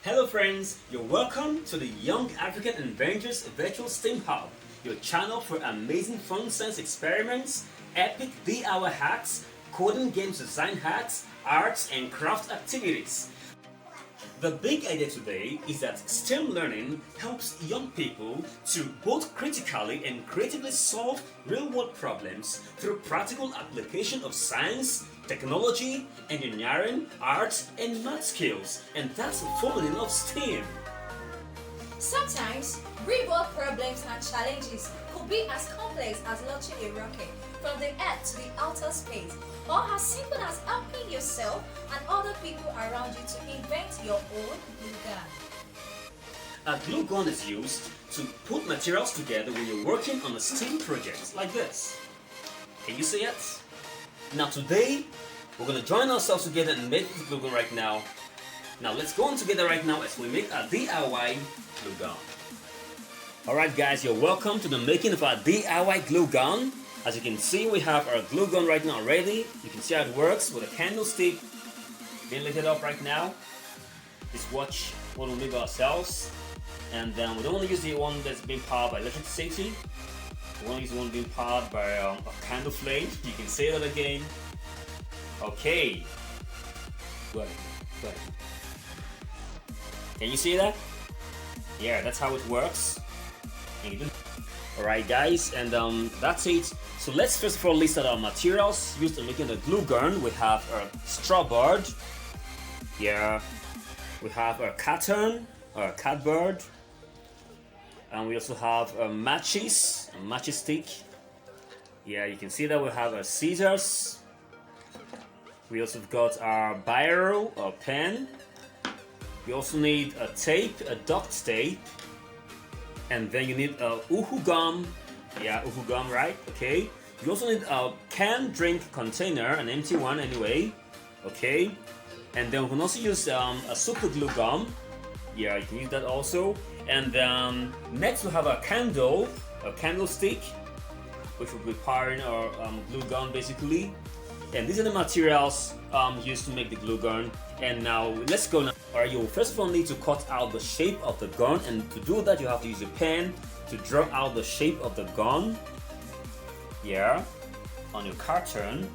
Hello friends, you're welcome to the Young African Inventors Virtual STEAM Hub, your channel for amazing fun science experiments, epic DIY hacks, coding games design hacks, arts and craft activities. The big idea today is that STEM learning helps young people to both critically and creatively solve real-world problems through practical application of science, technology, engineering, arts, and math skills, and that's the formula of STEM. Sometimes, real-world problems and challenges could be as complex as launching a rocket from the Earth to the outer space, or as simple as helping yourself and other people around you to invent your own glue gun. A glue gun is used to put materials together when you're working on a STEAM project like this. Can you see it? Now today, we're going to join ourselves together and make this glue gun right now. Now let's go on together right now as we make a DIY glue gun. Alright guys, you're welcome to the making of our DIY glue gun. As you can see, we have our glue gun right now ready. You can see how it works with a candlestick being lit up right now. Just watch what we make ourselves. And then we don't want to use the one that's being powered by electricity. We want to use the one being powered by a candle flame. You can say that again. Okay. Good. Can you see that? Yeah, that's how it works. Alright guys, and that's it. So let's first of all list out our materials used in making the glue gun. We have our straw board. Yeah. We have our carton, our cardboard. And we also have a match stick. Yeah, you can see that we have our scissors. We also got our biro or pen. We also need a tape, a duct tape. And then you need a uhu gum. Yeah, uhu gum, right? Okay. You also need a canned drink container, an empty one anyway. Okay. And then we can also use a super glue gum. Yeah, you can use that also. And next we have a candlestick, which will be powering our glue gun basically. And these are the materials used to make the glue gun. And now let's go now. Alright, you first of all need to cut out the shape of the gun, and to do that you have to use a pen to draw out the shape of the gun. Yeah, on your carton.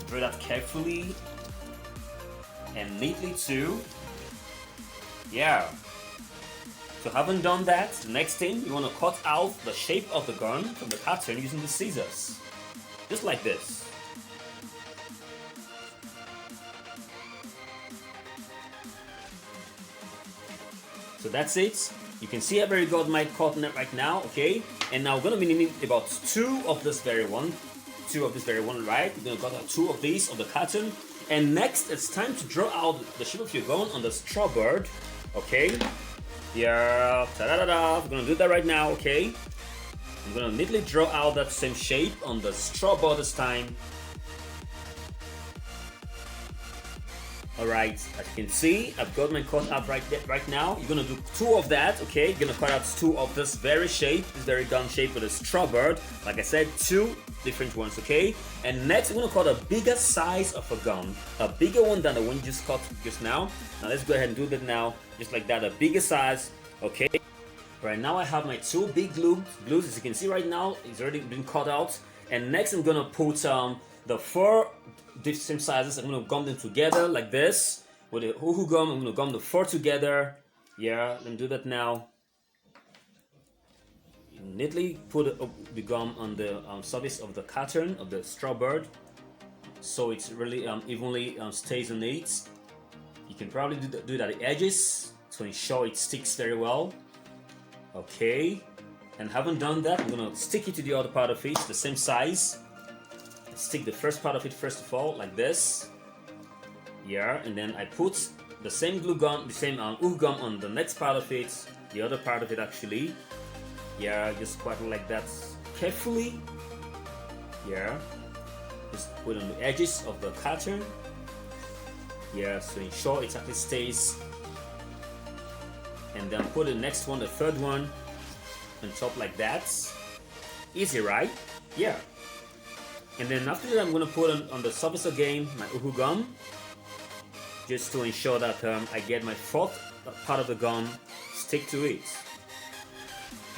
Draw that carefully and neatly too. Yeah. So having done that, the next thing you want to cut out the shape of the gun from the carton using the scissors. Just like this. So that's it. You can see I've already got my cotton right now, okay? And now we're gonna be needing about two of this very one, right? We're gonna cut out two of these of the carton. And next, it's time to draw out the shape of your gun on the straw board, okay? Yeah, ta-da-da-da. We're gonna do that right now, okay? I'm gonna neatly draw out that same shape on the straw board this time. Alright, as you can see, I've got my cut out right now. You're gonna do two of that, okay? You're gonna cut out two of this very gun shape with a straw bird. Like I said, two different ones, okay? And next, we're gonna cut a bigger size of a gun. A bigger one than the one you just cut just now. Now let's go ahead and do that now, just like that, a bigger size, okay? Right now I have my two big glues, as you can see right now, it's already been cut out. And next I'm gonna put the four different sizes. I'm gonna gum them together like this with a uhu gum. I'm gonna gum the four together. Yeah, let me do that now. You neatly put the gum on the surface of the carton of the straw bird, so it's really evenly stays on it. You can probably do that at the edges to ensure it sticks very well. Okay, and having done that, I'm gonna stick it to the other part of it, the same size. Stick the first part of it first of all, like this. Yeah, and then I put the same glue gum, the same uhu gum on the next part of it, the other part of it actually. Yeah, just quite like that carefully. Yeah, just put on the edges of the carton. Yeah, so ensure it actually stays. And then put the next one, the third one, on top like that. Easy, right? Yeah. And then after that, I'm going to put on the surface again my uhu gum. just to ensure that I get my fourth part of the gum stick to it.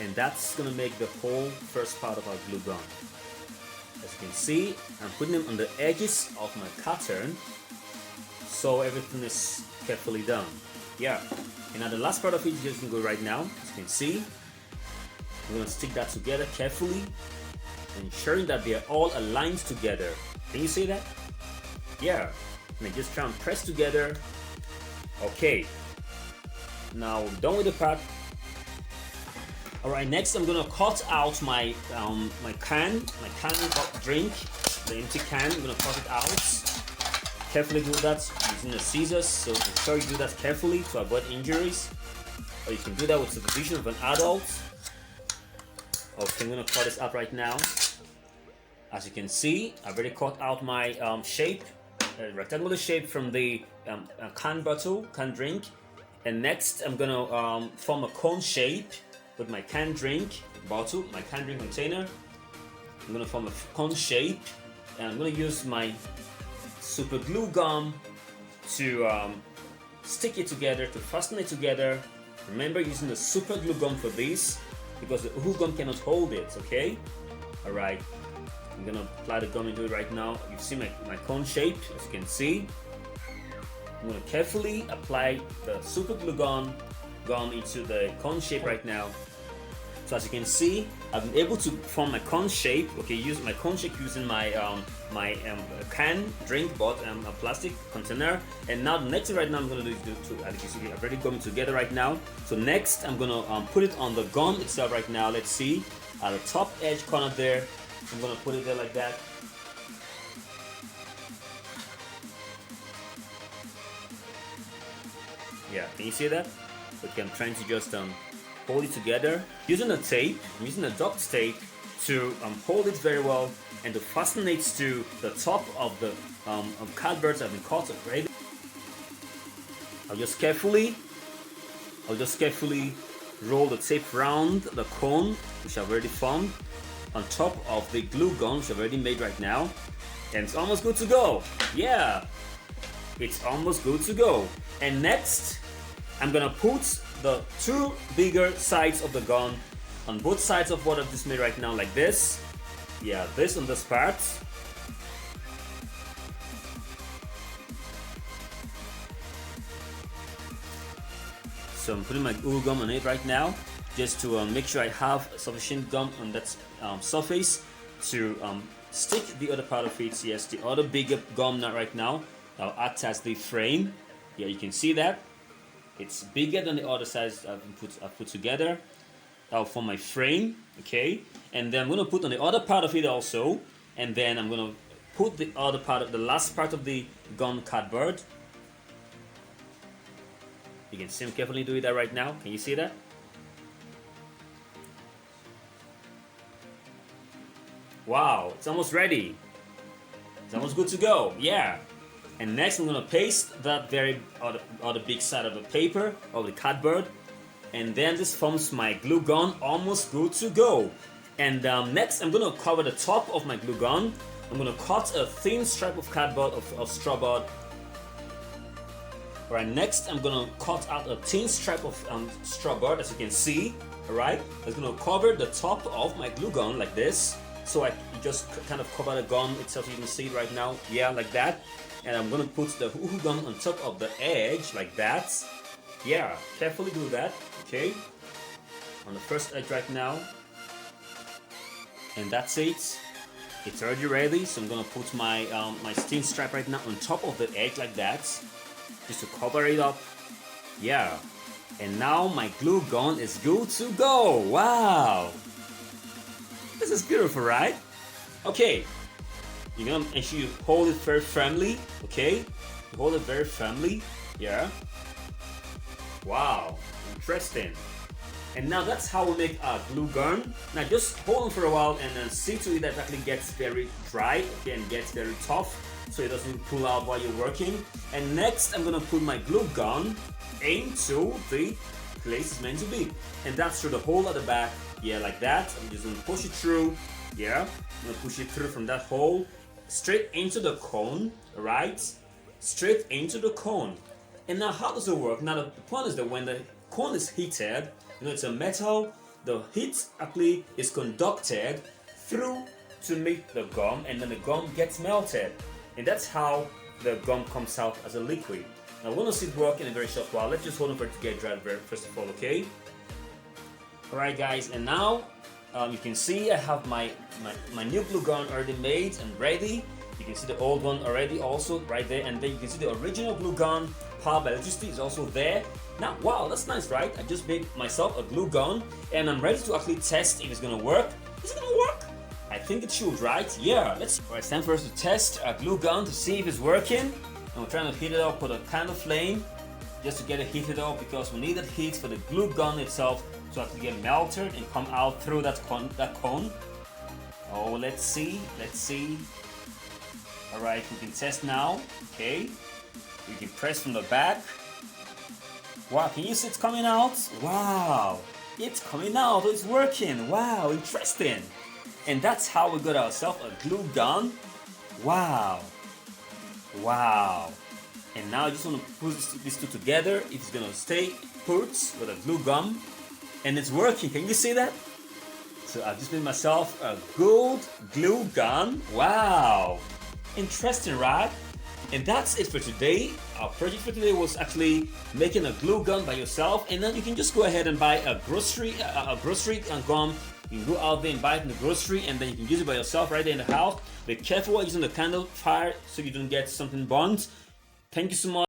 And that's gonna make the whole first part of our glue gun. As you can see, I'm putting them on the edges of my Carton, so everything is carefully done. Yeah, and now the last part of it is just gonna go right now. As you can see, I'm gonna stick that together carefully, ensuring that they are all aligned together. Can you see that? Yeah, and then just try and press together. Okay, now I'm done with the part. Alright, next I'm gonna cut out my can of drink, the empty can. I'm gonna cut it out. Carefully do that using the scissors, so ensure you do that carefully to avoid injuries. Or you can do that with supervision of an adult. Okay, I'm gonna cut this out right now. As you can see, I've already cut out my shape, rectangular shape from the can bottle, can drink. And next I'm gonna form a cone shape with my canned drink bottle, my canned drink container. I'm gonna form a cone shape, and I'm gonna use my super glue gum to stick it together, to fasten it together. Remember, using the super glue gum for this because the glue gum cannot hold it. Okay. All right. I'm gonna apply the gum into it right now. You see my cone shape, as you can see. I'm gonna carefully apply the super glue gum into the cone shape right now. So as you can see, I've been able to form my cone shape. Okay, use my cone shape using my can drink bottle, a plastic container. And now the next thing right now I'm gonna do is as you can see, I've already gummed it together right now. So next I'm gonna put it on the gum itself right now. Let's see, at the top edge corner there, I'm gonna put it there like that. Yeah, can you see that? Okay, I'm trying to just hold it together using a tape. I'm using a duct tape to hold it very well and to fasten it to the top of the cardboards that have been cut already. I'll just carefully roll the tape around the cone, which I've already formed, on top of the glue gun, which I've already made right now, and it's almost good to go. Yeah, it's almost good to go. And next, I'm gonna put the two bigger sides of the gun on both sides of what I've just made right now, like this. Yeah, this on this part. So I'm putting my glue gum on it right now, just to make sure I have sufficient gum on that surface to stick the other part of it. Yes, the other bigger gum nut right now. I'll act as the frame. Yeah, you can see that. It's bigger than the other sides I've put together. That'll form my frame, okay? And then I'm gonna put on the other part of it also, and then I'm gonna put the other part of the last part of the gun cardboard. You can see me carefully doing that right now. Can you see that? Wow, it's almost ready. It's almost good to go. Yeah. And next I'm gonna paste that very other big side of the paper, of the cardboard, and then this forms my glue gun, almost good to go. And next I'm gonna cover the top of my glue gun. I'm gonna cut a thin strip of cardboard, of straw board. Alright, next I'm gonna cut out a thin strip of straw board, as you can see. Alright, I'm gonna cover the top of my glue gun like this. So I just kind of cover the gun itself, you can see it right now. Yeah, like that. And I'm gonna put the glue gun on top of the edge like that. Yeah, carefully do that, okay? On the first edge right now. And that's it. It's already ready, so I'm gonna put my my thin stripe right now on top of the edge like that, just to cover it up. Yeah. And now my glue gun is good to go. Wow. This is beautiful, right? Okay. You're gonna ensure you hold it very firmly, okay? You hold it very firmly, yeah. Wow, interesting. And now that's how we make our glue gun. Now just hold on for a while and then see to it that it actually gets very dry, okay, and gets very tough, so it doesn't pull out while you're working. And next I'm gonna put my glue gun into the place it's meant to be. And that's through the hole at the back, yeah, like that. I'm just gonna push it through, yeah. I'm gonna push it through from that hole straight into the cone, right? straight into the cone. And now how does it work? Now the point is that when the cone is heated, it's a metal, the heat actually is conducted through to make the gum, and then the gum gets melted. And that's how the gum comes out as a liquid. Now we're going to see it work in a very short while. Let's just hold on for it to get dry first of all, okay? Alright guys, and now you can see I have my new glue gun already made and ready. You can see the old one already also right there, and then you can see the original glue gun powered by electricity is also there. Now, wow, that's nice, right? I just made myself a glue gun and I'm ready to actually test if it's gonna work. Is it gonna work? I think it should, right? Yeah, let's. Alright, it's time for us to test our glue gun to see if it's working. And we're trying to heat it up with a kind of flame just to get it heated up, because we need that heat for the glue gun itself to actually get melted and come out through that cone. Oh, let's see. Alright, we can test now. Okay. We can press from the back. Wow, can you see it's coming out? Wow, it's coming out. It's working. Wow, interesting. And that's how we got ourselves a glue gun. Wow. And now I just want to put these two together. It's gonna stay put with a glue gun, and it's working. Can you see that? So I've just made myself a good glue gun. Wow, interesting, right? And that's it for today. Our project for today was actually making a glue gun by yourself, and then you can just go ahead and buy a grocery gum. You can go out there and buy it in the grocery, and then you can use it by yourself right there in the house. Be careful while using the candle fire so you don't get something burnt. Thank you so much.